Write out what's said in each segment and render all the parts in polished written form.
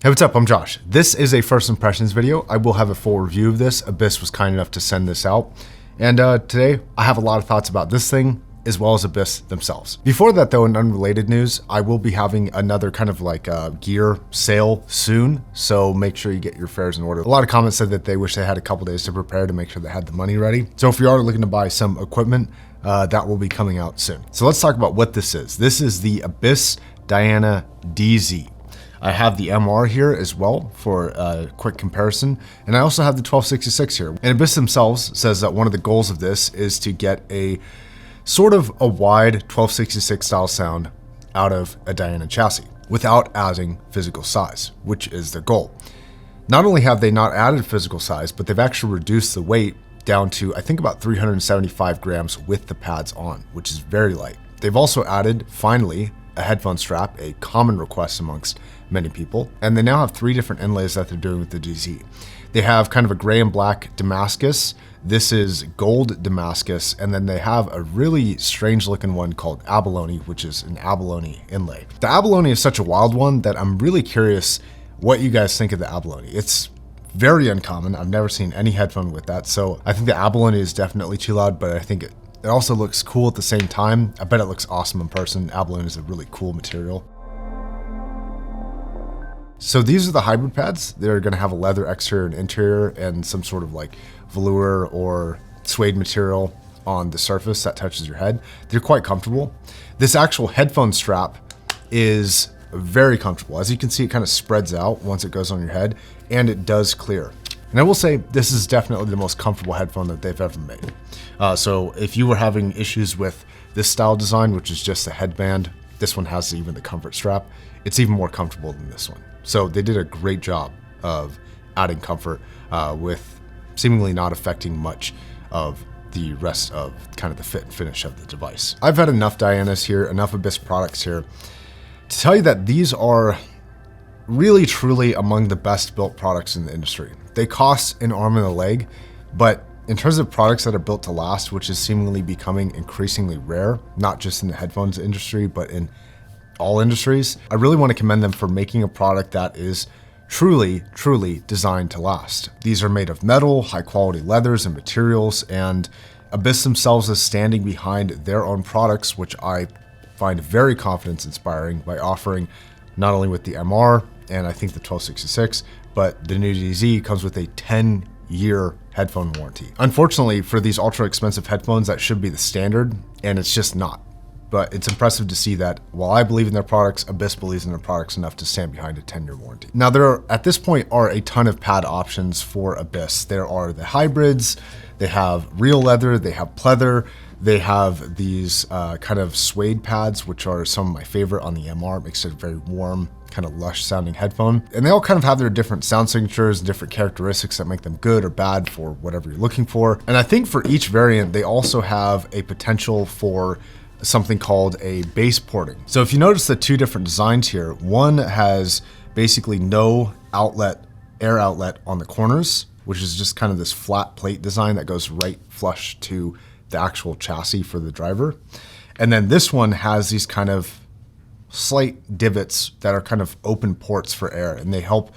Hey, what's up? I'm Josh. This is a first impressions video. I will have a full review of this. Abyss was kind enough to send this out. And today I have a lot of thoughts about this thing as well as Abyss themselves. Before that though, in unrelated news, I will be having another kind of like gear sale soon. So make sure you get your fares in order. A lot of comments said that they wish they had a couple days to prepare to make sure they had the money ready. So if you are looking to buy some equipment, that will be coming out soon. So let's talk about what this is. This is the Abyss Diana DZ. I have the MR here as well for a quick comparison. And I also have the 1266 here. And Abyss themselves says that one of the goals of this is to get a sort of a wide 1266 style sound out of a Diana chassis without adding physical size, which is their goal. Not only have they not added physical size, but they've actually reduced the weight down to, I think, about 375 grams with the pads on, which is very light. They've also added, finally, a headphone strap, a common request amongst many people. And they now have 3 different inlays that they're doing with the DZ. They have kind of a gray and black Damascus. This is gold Damascus. And then they have a really strange looking one called Abalone, which is an abalone inlay. The abalone is such a wild one that I'm really curious what you guys think of the abalone. It's very uncommon. I've never seen any headphone with that. So I think the abalone is definitely too loud, but I think it also looks cool at the same time. I bet it looks awesome in person. Abalone is a really cool material. So these are the hybrid pads. They're gonna have a leather exterior and interior and some sort of like velour or suede material on the surface that touches your head. They're quite comfortable. This actual headphone strap is very comfortable. As you can see, it kind of spreads out once it goes on your head, and it does clear. And I will say, this is definitely the most comfortable headphone that they've ever made. So if you were having issues with this style design, which is just a headband, this one has even the comfort strap. It's even more comfortable than this one. So they did a great job of adding comfort with seemingly not affecting much of the rest of kind of the fit and finish of the device. I've had enough Dianas here, enough Abyss products here to tell you that these are really truly among the best built products in the industry. They cost an arm and a leg, but in terms of products that are built to last, which is seemingly becoming increasingly rare, not just in the headphones industry, but in all industries, I really want to commend them for making a product that is truly, truly designed to last. These are made of metal, high quality leathers and materials, and Abyss themselves is standing behind their own products, which I find very confidence inspiring by offering not only with the MR and I think the 1266, but the new DZ comes with a 10-year headphone warranty. Unfortunately, for these ultra expensive headphones, that should be the standard, and it's just not. But it's impressive to see that while I believe in their products, Abyss believes in their products enough to stand behind a 10-year warranty. Now at this point are a ton of pad options for Abyss. There are the hybrids, they have real leather, they have pleather, they have these kind of suede pads, which are some of my favorite on the MR. It makes it a very warm, kind of lush sounding headphone. And they all kind of have their different sound signatures and different characteristics that make them good or bad for whatever you're looking for. And I think for each variant, they also have a potential for something called a bass porting. So if you notice the 2 different designs here, one has basically no outlet, air outlet on the corners, which is just kind of this flat plate design that goes right flush to the actual chassis for the driver. And then this one has these kind of slight divots that are kind of open ports for air, and they help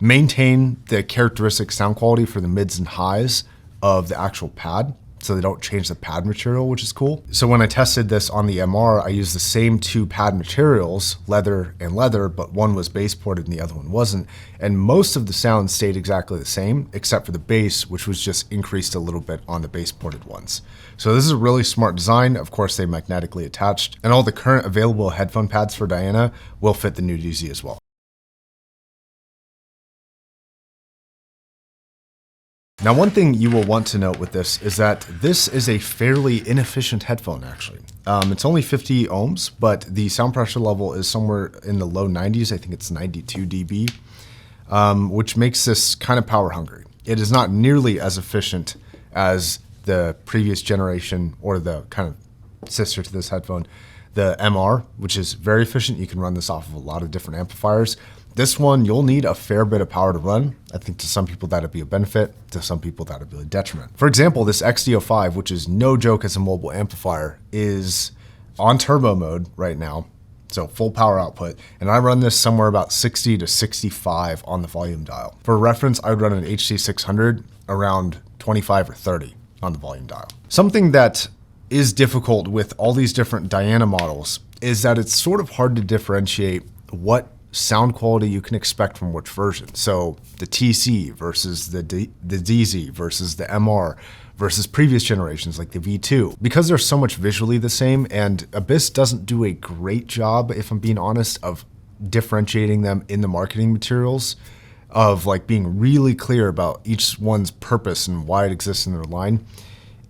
maintain the characteristic sound quality for the mids and highs of the actual pad, so they don't change the pad material, which is cool. So when I tested this on the MR, I used the same 2 pad materials, leather and leather, but one was bass ported and the other one wasn't. And most of the sound stayed exactly the same, except for the bass, which was just increased a little bit on the bass ported ones. So this is a really smart design. Of course, they magnetically attached, and all the current available headphone pads for Diana will fit the new DZ as well. Now, one thing you will want to note with this is that this is a fairly inefficient headphone, actually. It's only 50 ohms, but the sound pressure level is somewhere in the low 90s. I think it's 92 dB, which makes this kind of power hungry. It is not nearly as efficient as the previous generation or the kind of sister to this headphone, the MR, which is very efficient. You can run this off of a lot of different amplifiers. This one, you'll need a fair bit of power to run. I think to some people that'd be a benefit, to some people that'd be a detriment. For example, this XD05, which is no joke as a mobile amplifier, is on turbo mode right now. So full power output. And I run this somewhere about 60 to 65 on the volume dial. For reference, I would run an HC600 around 25 or 30 on the volume dial. Something that is difficult with all these different Diana models is that it's sort of hard to differentiate what sound quality you can expect from which version. So the TC versus the DZ versus the MR versus previous generations like the V2. Because they're so much visually the same, and Abyss doesn't do a great job, if I'm being honest, of differentiating them in the marketing materials, of like being really clear about each one's purpose and why it exists in their line.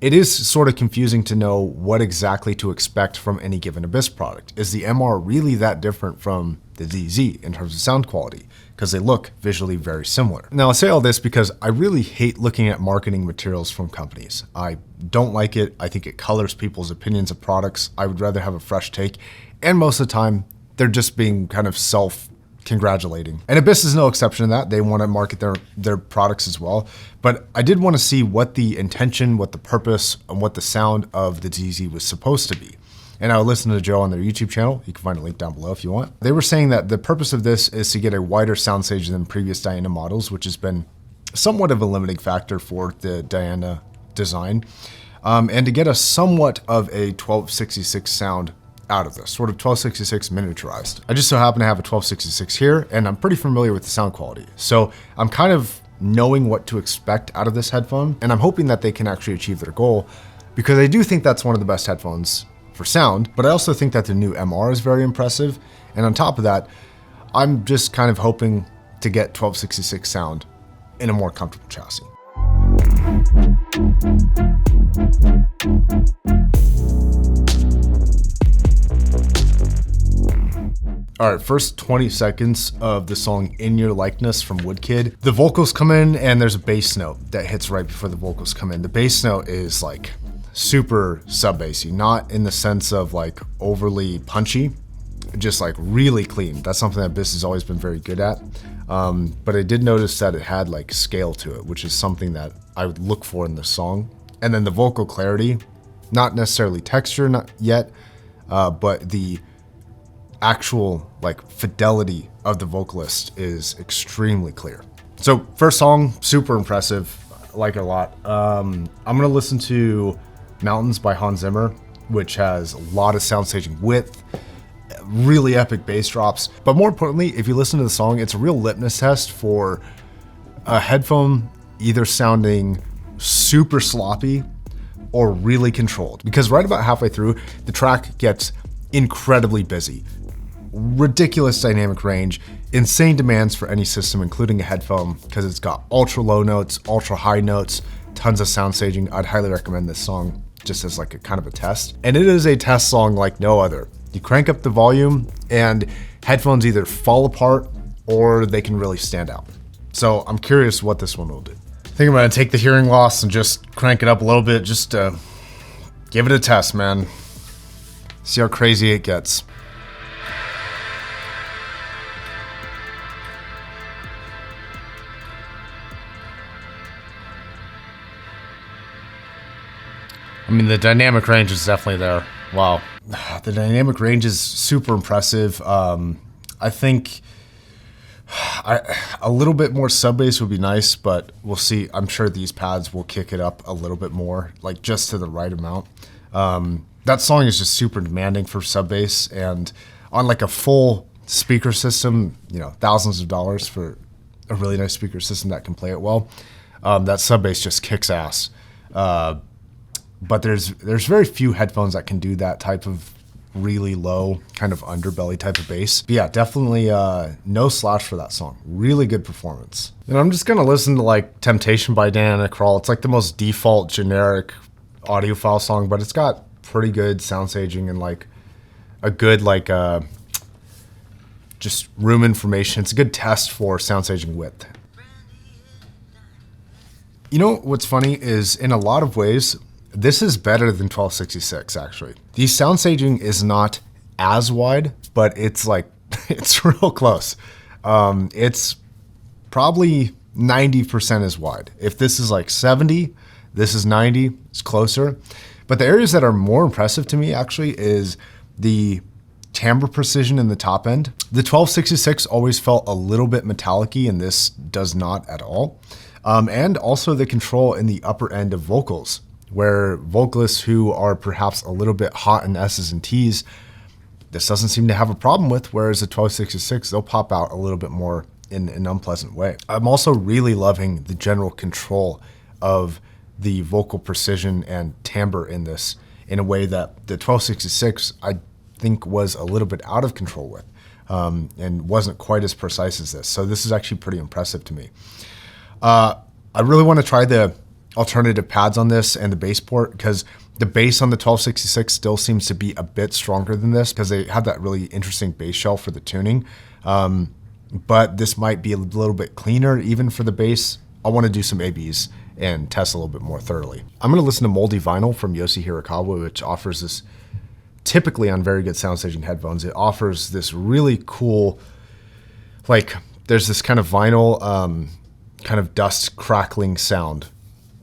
It is sort of confusing to know what exactly to expect from any given Abyss product. Is the MR really that different from the DZ in terms of sound quality? Because they look visually very similar. Now, I say all this because I really hate looking at marketing materials from companies. I don't like it. I think it colors people's opinions of products. I would rather have a fresh take. And most of the time, they're just being kind of self-congratulating. And Abyss is no exception to that. They want to market their products as well. But I did want to see what the intention, what the purpose, and what the sound of the DZ was supposed to be. And I would listen to Joe on their YouTube channel. You can find a link down below if you want. They were saying that the purpose of this is to get a wider soundstage than previous Diana models, which has been somewhat of a limiting factor for the Diana design, and to get a somewhat of a 1266 sound out of this, sort of 1266 miniaturized. I just so happen to have a 1266 here, and I'm pretty familiar with the sound quality. So I'm kind of knowing what to expect out of this headphone, and I'm hoping that they can actually achieve their goal, because I do think that's one of the best headphones for sound, but I also think that the new MR is very impressive. And on top of that, I'm just kind of hoping to get 1266 sound in a more comfortable chassis. All right, first 20 seconds of the song In Your Likeness from Woodkid. The vocals come in and there's a bass note that hits right before the vocals come in. The bass note is like super sub-bassy, not in the sense of like overly punchy, just like really clean. That's something that Abyss has always been very good at. But I did notice that it had like scale to it, which is something that I would look for in the song. And then the vocal clarity, not necessarily texture, not yet, but the actual like fidelity of the vocalist is extremely clear. So first song, super impressive, I like it a lot. I'm gonna listen to Mountains by Hans Zimmer, which has a lot of soundstaging width, really epic bass drops. But more importantly, if you listen to the song, it's a real litmus test for a headphone either sounding super sloppy or really controlled. Because right about halfway through, the track gets incredibly busy. Ridiculous dynamic range, insane demands for any system, including a headphone, because it's got ultra low notes, ultra high notes, tons of sound staging. I'd highly recommend this song just as like a kind of a test. And it is a test song like no other. You crank up the volume and headphones either fall apart or they can really stand out. So I'm curious what this one will do. I think I'm gonna take the hearing loss and just crank it up a little bit, just to give it a test, man. See how crazy it gets. I mean, the dynamic range is definitely there. Wow. The dynamic range is super impressive. I think a little bit more sub bass would be nice, but we'll see. I'm sure these pads will kick it up a little bit more, like just to the right amount. That song is just super demanding for sub bass, and on like a full speaker system, you know, thousands of dollars for a really nice speaker system that can play it well. That sub bass just kicks ass. But there's very few headphones that can do that type of really low kind of underbelly type of bass. But yeah, definitely no slouch for that song. Really good performance. And I'm just gonna listen to like Temptation by Diana Krall. It's like the most default generic audiophile song, but it's got pretty good sound staging and like a good like just room information. It's a good test for sound staging width. You know what's funny is in a lot of ways, this is better than 1266 actually. The sound staging is not as wide, but it's like, it's real close. It's probably 90% as wide. If this is like 70, this is 90, it's closer. But the areas that are more impressive to me actually is the timbre precision in the top end. The 1266 always felt a little bit metallic-y, and this does not at all. And also the control in the upper end of vocals, where vocalists who are perhaps a little bit hot in S's and T's, this doesn't seem to have a problem with, whereas the 1266, they'll pop out a little bit more in an unpleasant way. I'm also really loving the general control of the vocal precision and timbre in this in a way that the 1266, I think, was a little bit out of control with, and wasn't quite as precise as this. So this is actually pretty impressive to me. I really want to try the alternative pads on this and the bass port, because the bass on the 1266 still seems to be a bit stronger than this because they have that really interesting bass shell for the tuning. But this might be a little bit cleaner even for the bass. I want to do some ABs and test a little bit more thoroughly. I'm going to listen to Moldy Vinyl from Yoshi Hirakawa, which offers this, typically on very good sound station headphones, it offers this really cool, like there's this kind of vinyl, kind of dust crackling sound.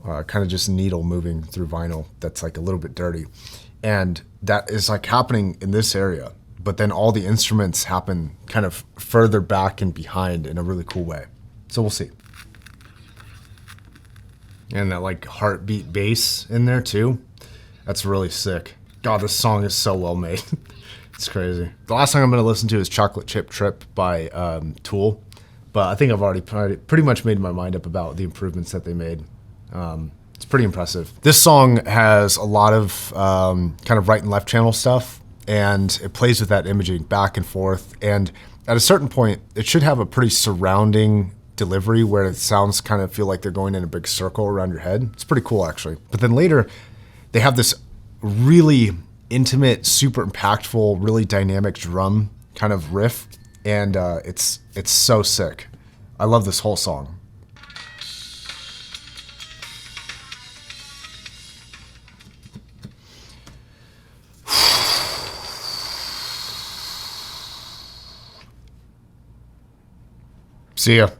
Kind of just needle moving through vinyl that's like a little bit dirty. And that is like happening in this area, but then all the instruments happen kind of further back and behind in a really cool way. So we'll see. And that like heartbeat bass in there too. That's really sick. God, this song is so well made. It's crazy. The last song I'm going to listen to is Chocolate Chip Trip by Tool. But I think I've already pretty much made my mind up about the improvements that they made. It's pretty impressive. This song has a lot of kind of right and left channel stuff, and it plays with that imaging back and forth. And at a certain point, it should have a pretty surrounding delivery where it sounds kind of feel like they're going in a big circle around your head. It's pretty cool, actually. But then later, they have this really intimate, super impactful, really dynamic drum kind of riff, and it's so sick. I love this whole song. See ya.